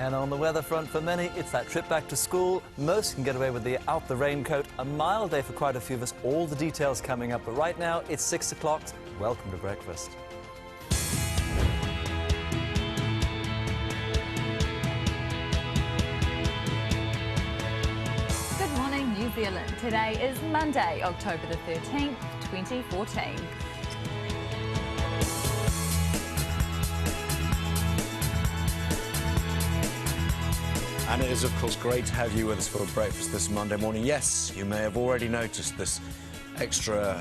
And on the weather front, for many, it's that trip back to school. Most can get away with the raincoat. A mild day for quite a few of us. All the details coming up. But right now, it's 6 o'clock. Welcome to breakfast. Good morning, New Zealand. Today is Monday, October the 13th, 2014. And it is, of course, great to have you with us for breakfast this Monday morning. Yes, you may have already noticed this extra,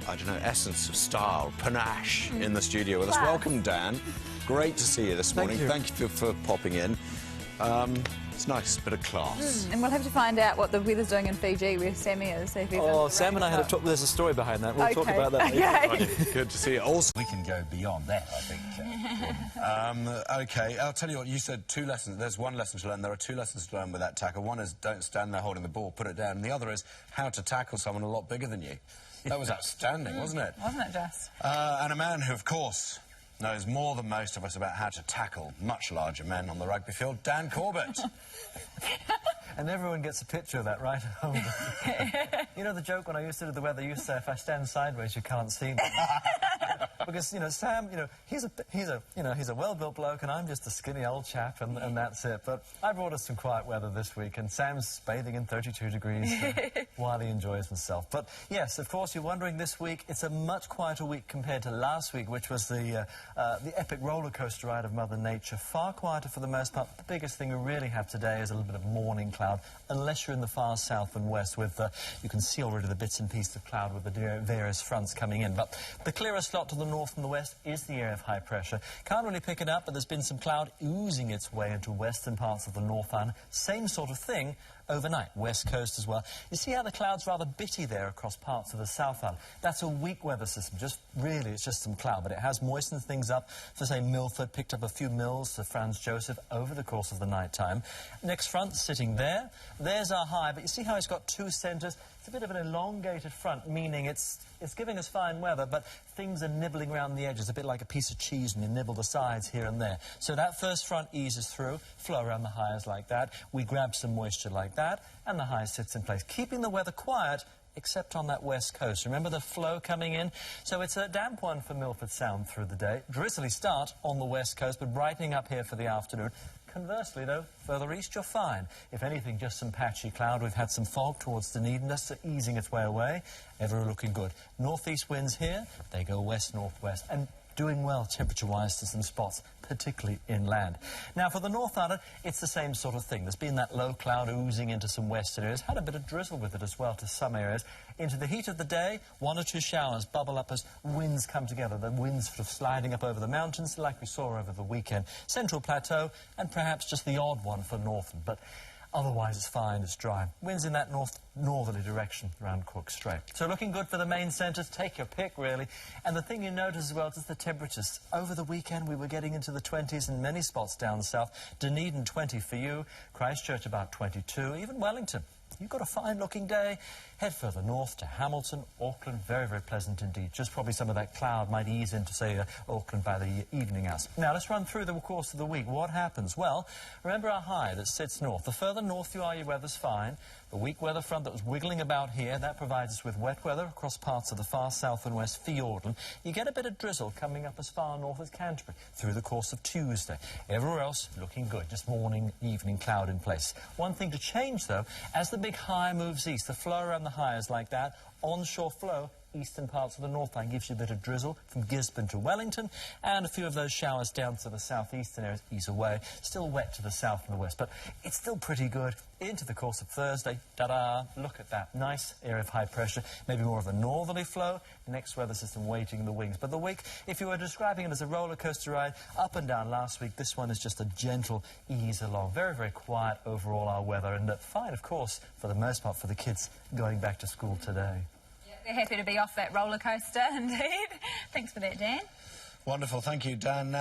I don't know, essence of style, panache in the studio with us. Welcome, Dan. Great to see you this morning. Thank you for popping in. It's nice, bit of class. And we'll have to find out what the weather's doing in Fiji, where Sammy is. Oh, Sam and I had a talk. There's a story behind that. We'll talk about that later. Okay. Good to see you. Also, we can go beyond that, I think. OK, I'll tell you what, you said 2 lessons. There's 1 lesson to learn. There are 2 lessons to learn with that tackle. One is don't stand there holding the ball, put it down. And the other is how to tackle someone a lot bigger than you. That was outstanding, wasn't it? Wasn't it just? And a man who, of course, knows more than most of us about how to tackle much larger men on the rugby field, Dan Corbett. And everyone gets a picture of that right at home. You know the joke when I used to do the weather, I used to say, if I stand sideways, you can't see me. Because, you know, Sam, you know, he's a well-built bloke, and I'm just a skinny old chap, and that's it. But I brought us some quiet weather this week, and Sam's bathing in 32 degrees while he enjoys himself. But, yes, of course, you're wondering this week, it's a much quieter week compared to last week, which was the epic roller coaster ride of Mother Nature. Far quieter for the most part. The biggest thing we really have today is a little bit of morning cloud, unless you're in the far south and west with, you can see already the bits and pieces of cloud with the various fronts coming in. But the clearest slot to the north and the west is the area of high pressure. Can't really pick it up, but there's been some cloud oozing its way into western parts of the North Island. Same sort of thing overnight, west coast as well. You see how the cloud's rather bitty there across parts of the South Island. That's a weak weather system. It's just some cloud, but it has moistened things up for, say, Milford, picked up a few mils to Franz Joseph over the course of the night time. Next front sitting there. There's our high, but you see how it's got 2 centres? It's a bit of an elongated front, meaning it's giving us fine weather, but things are nibbling around the edges, a bit like a piece of cheese when you nibble the sides here and there. So that first front eases through, flow around the highs like that. We grab some moisture like that, and the high sits in place, keeping the weather quiet, except on that west coast. Remember the flow coming in? So it's a damp one for Milford Sound through the day. Drizzly start on the west coast, but brightening up here for the afternoon. Conversely, though, further east, you're fine. If anything, just some patchy cloud. We've had some fog towards Dunedin. That's easing its way away. Everywhere looking good. Northeast winds here, they go west-northwest. And doing well temperature-wise to some spots, particularly inland. Now, for the North Island, it's the same sort of thing. There's been that low cloud oozing into some western areas, had a bit of drizzle with it as well to some areas. Into the heat of the day, 1 or 2 showers bubble up as winds come together. The winds sort of sliding up over the mountains, like we saw over the weekend. Central Plateau, and perhaps just the odd one for northern. But otherwise, it's fine, it's dry. Winds in that northerly direction around Cook Strait. So looking good for the main centres. Take your pick, really. And the thing you notice as well is the temperatures. Over the weekend, we were getting into the 20s in many spots down south. Dunedin, 20 for you. Christchurch, about 22. Even Wellington. You've got a fine-looking day. Head further north to Hamilton, Auckland. Very, very pleasant indeed. Just probably some of that cloud might ease into, say, Auckland by the evening hours. Now, let's run through the course of the week. What happens? Well, remember our high that sits north. The further north you are, your weather's fine. The weak weather front that was wiggling about here, that provides us with wet weather across parts of the far south and west Fiordland. You get a bit of drizzle coming up as far north as Canterbury through the course of Tuesday. Everywhere else looking good, just morning, evening cloud in place. One thing to change, though, as the big high moves east, the flow around the high is like that. Onshore flow, eastern parts of the North Island, gives you a bit of drizzle from Gisborne to Wellington, and a few of those showers down to the southeastern areas ease away. Still wet to the south and the west, but it's still pretty good into the course of Thursday. Ta-da! Look at that. Nice area of high pressure, maybe more of a northerly flow. Next weather system waiting in the wings. But the week, if you were describing it as a roller coaster ride up and down last week, this one is just a gentle ease along. Very, very quiet overall, our weather, and fine, of course, for the most part, for the kids going back to school today. We're happy to be off that roller coaster, indeed. Thanks for that, Dan. Wonderful. Thank you, Dan.